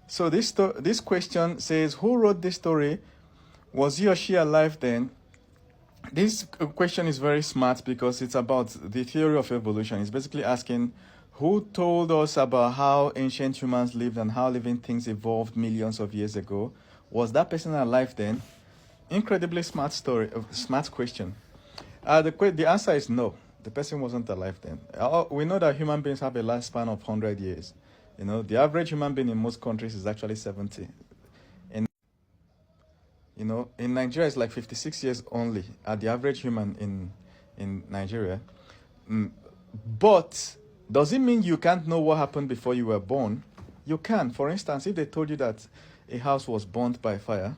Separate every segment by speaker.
Speaker 1: So this question says, who wrote this story? Was he or she alive then? This question is very smart because it's about the theory of evolution. It's basically asking who told us about how ancient humans lived and how living things evolved millions of years ago. Was that person alive then? Incredibly smart story, smart question. The answer is no. The person wasn't alive then. We know that human beings have a lifespan of 100 years. The average human being in most countries is actually 70. In Nigeria, it's like 56 years only at the average human in Nigeria. But does it mean you can't know what happened before you were born? You can. For instance, if they told you that a house was burnt by fire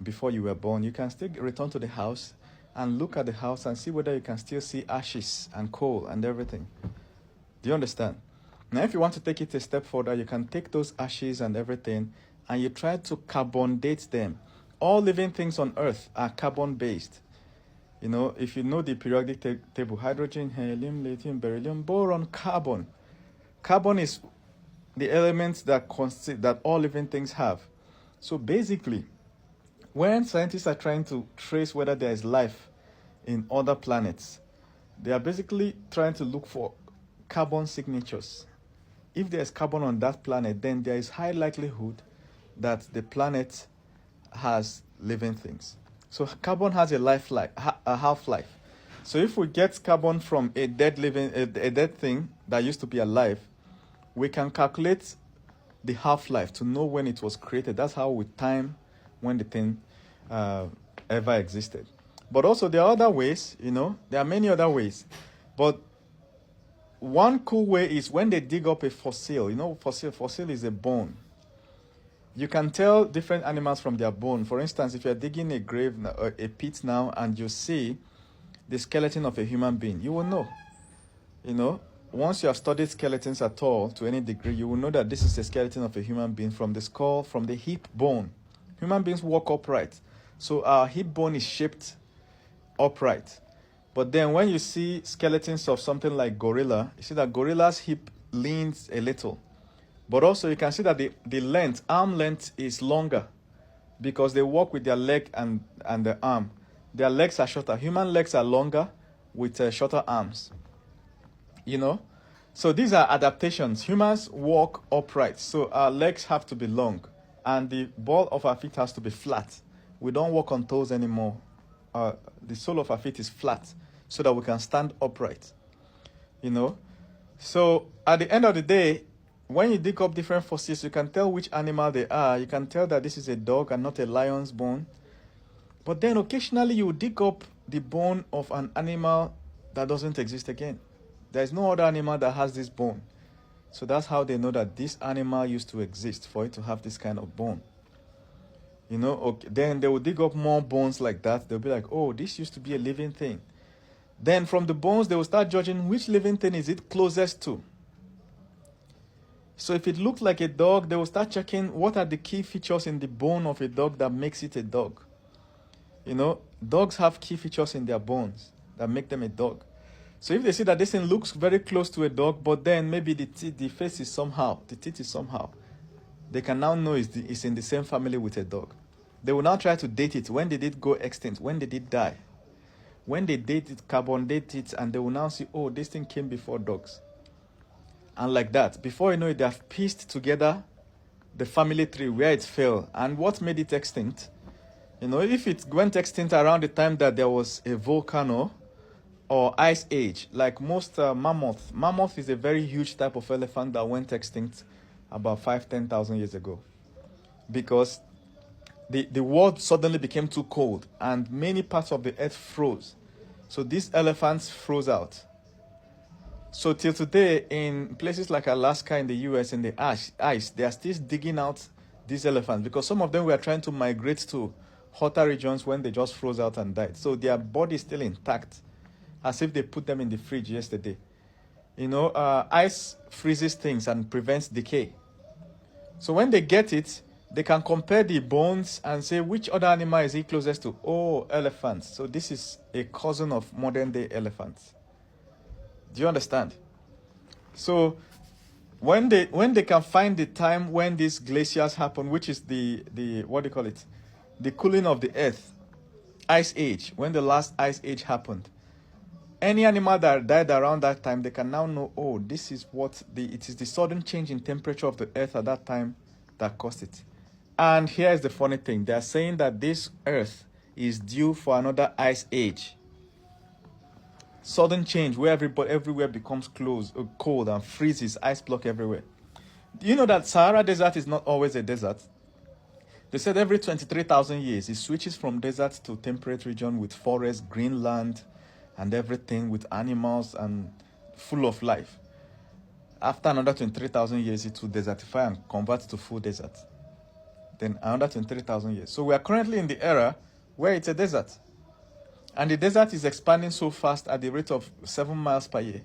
Speaker 1: before you were born, you can still return to the house and look at the house and see whether you can still see ashes and coal and everything. Do you understand? Now, if you want to take it a step further, you can take those ashes and everything and you try to carbon date them. All living things on Earth are carbon-based. If you know the periodic table, hydrogen, helium, lithium, beryllium, boron, carbon. Carbon is the element that all living things have. So basically, when scientists are trying to trace whether there is life in other planets, they are basically trying to look for carbon signatures. If there is carbon on that planet, then there is high likelihood that the planet has living things. So carbon has a half-life. So if we get carbon from a dead thing that used to be alive, we can calculate the half-life to know when it was created. That's how we time when the thing ever existed. But also there are other ways, there are many other ways. But one cool way is when they dig up a fossil. Fossil is a bone. You can tell different animals from their bone. For instance, if you're digging a grave, a pit now, and you see the skeleton of a human being, you will know. Once you have studied skeletons at all, to any degree, you will know that this is a skeleton of a human being from the skull, from the hip bone. Human beings walk upright. So our hip bone is shaped upright. But then when you see skeletons of something like gorilla, you see that gorilla's hip leans a little. But also you can see that the arm length is longer because they walk with their leg and the arm. Their legs are shorter. Human legs are longer with shorter arms. So these are adaptations. Humans walk upright, so our legs have to be long and the ball of our feet has to be flat. We don't walk on toes anymore. The sole of our feet is flat so that we can stand upright. So at the end of the day, when you dig up different fossils, you can tell which animal they are. You can tell that this is a dog and not a lion's bone. But then occasionally you dig up the bone of an animal that doesn't exist again. There is no other animal that has this bone. So that's how they know that this animal used to exist for it to have this kind of bone. Then they will dig up more bones like that. They'll be like, oh, this used to be a living thing. Then from the bones, they will start judging which living thing is it closest to. So if it looked like a dog, they will start checking what are the key features in the bone of a dog that makes it a dog. Dogs have key features in their bones that make them a dog. So if they see that this thing looks very close to a dog, but then maybe the face is somehow, the teeth is somehow, they can now know it's in the same family with a dog. They will now try to date it. When did it go extinct? When did it die? When they date it, carbon date it, and they will now see, oh, this thing came before dogs. And like that, before you know it, they have pieced together the family tree where it fell and what made it extinct. If it went extinct around the time that there was a volcano or ice age, like most mammoth. Mammoth is a very huge type of elephant that went extinct about 5,000-10,000 years ago. Because the world suddenly became too cold and many parts of the earth froze. So these elephants froze out. So till today, in places like Alaska in the US, in the ice, they are still digging out these elephants because some of them were trying to migrate to hotter regions when they just froze out and died. So their body is still intact, as if they put them in the fridge yesterday. Ice freezes things and prevents decay. So when they get it, they can compare the bones and say which other animal is it closest to. Oh, elephants. So this is a cousin of modern day elephants. Do you understand? So when they can find the time when these glaciers happen, which is the what do you call it, the cooling of the earth, ice age, when the last ice age happened, any animal that died around that time, they can now know, oh, this is what it is the sudden change in temperature of the earth at that time that caused it. And here's the funny thing, they are saying that this earth is due for another ice age. Sudden change where everywhere becomes cold and freezes, ice block everywhere. Do you know that Sahara Desert is not always a desert? They said every 23,000 years, it switches from desert to temperate region with forest, green land, and everything with animals and full of life. After another 23,000 years, it will desertify and convert to full desert. Then another 23,000 years. So we are currently in the era where it's a desert. And the desert is expanding so fast at the rate of 7 miles per year.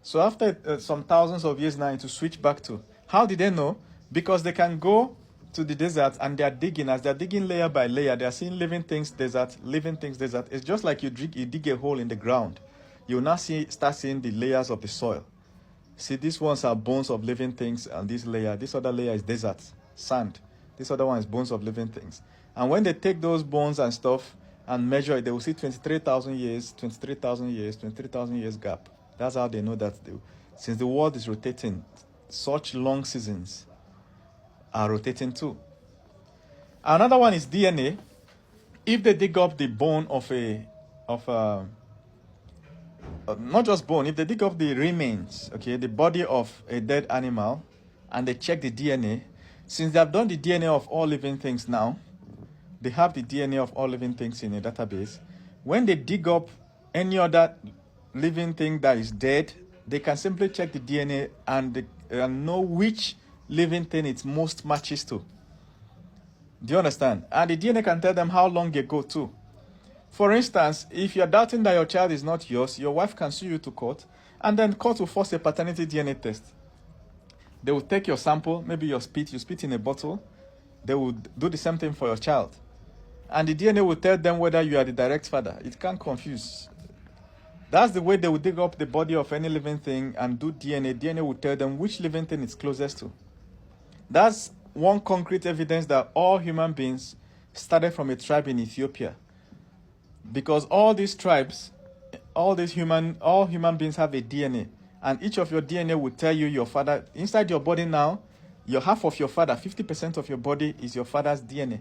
Speaker 1: So after some thousands of years now, it will switch back to. How did they know? Because they can go to the desert and they are digging. As they are digging layer by layer, they are seeing living things desert, living things desert. It's just like you dig a hole in the ground. You will now start seeing the layers of the soil. See, these ones are bones of living things, and this other layer is desert, sand. This other one is bones of living things. And when they take those bones and stuff and measure it, they will see 23,000 years, 23,000 years, 23,000 years gap. That's how they know that since the world is rotating, such long seasons are rotating too. Another one is DNA. If they dig up the bone of not just bone, if they dig up the remains, okay, the body of a dead animal, and they check the DNA, since they have done the DNA of all living things now, they have the DNA of all living things in a database. When they dig up any other living thing that is dead, they can simply check the DNA and know which living thing it most matches to. Do you understand? And the DNA can tell them how long ago too. For instance, if you're doubting that your child is not yours, your wife can sue you to court, and then court will force a paternity DNA test. They will take your sample, maybe you spit in a bottle. They will do the same thing for your child. And the DNA will tell them whether you are the direct father. It can't confuse. That's the way they will dig up the body of any living thing and do DNA. DNA will tell them which living thing it's closest to. That's one concrete evidence that all human beings started from a tribe in Ethiopia. Because all these tribes, all human beings have a DNA. And each of your DNA will tell you your father. Inside your body now, your half of your father, 50% of your body is your father's DNA.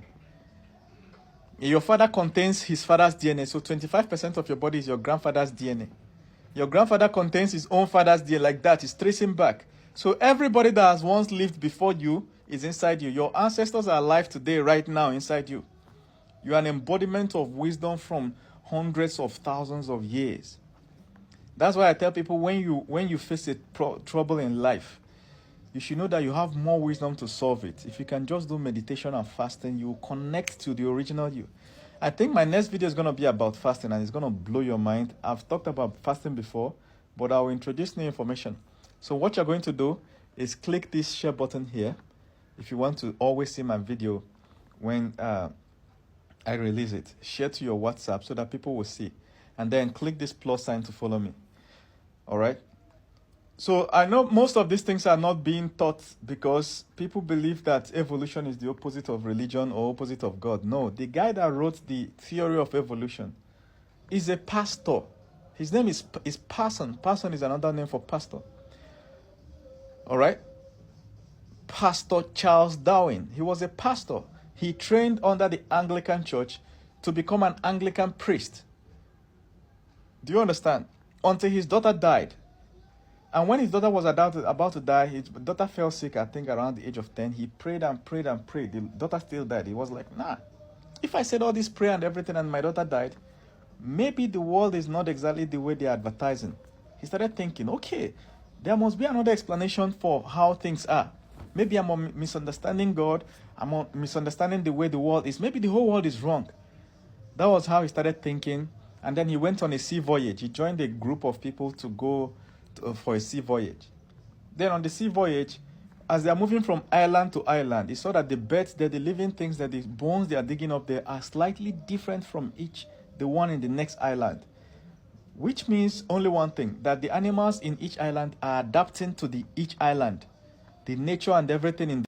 Speaker 1: Your father contains his father's DNA, so 25% of your body is your grandfather's DNA. Your grandfather contains his own father's DNA, like that. It's tracing back. So everybody that has once lived before you is inside you. Your ancestors are alive today, right now, inside you. You are an embodiment of wisdom from hundreds of thousands of years. That's why I tell people, when you face a trouble in life, you should know that you have more wisdom to solve it. If you can just do meditation and fasting, you will connect to the original you. I think my next video is going to be about fasting, and it's going to blow your mind. I've talked about fasting before, but I will introduce new information. So what you're going to do is click this share button here if you want to always see my video when I release it. Share to your WhatsApp so that people will see. And then click this plus sign to follow me. All right? So I know most of these things are not being taught because people believe that evolution is the opposite of religion or opposite of God. No, the guy that wrote the theory of evolution is a pastor. His name is Parson. Parson is another name for pastor. All right? Pastor Charles Darwin. He was a pastor. He trained under the Anglican Church to become an Anglican priest. Do you understand? Until his daughter died. And when his daughter was about to die, his daughter fell sick, I think around the age of 10. He prayed and prayed and prayed. The daughter still died. He was like, nah, if I said all this prayer and everything and my daughter died, maybe the world is not exactly the way they're advertising. He started thinking, okay, there must be another explanation for how things are. Maybe I'm misunderstanding God. I'm misunderstanding the way the world is. Maybe the whole world is wrong. That was how he started thinking. And then he went on a sea voyage. He joined a group of people to go for a sea voyage. Then on the sea voyage, as they are moving from island to island, he saw that the beds, the living things, that the bones they are digging up there are slightly different from the one in the next island. which means only one thing, that the animals in each island are adapting to each island, the nature and everything in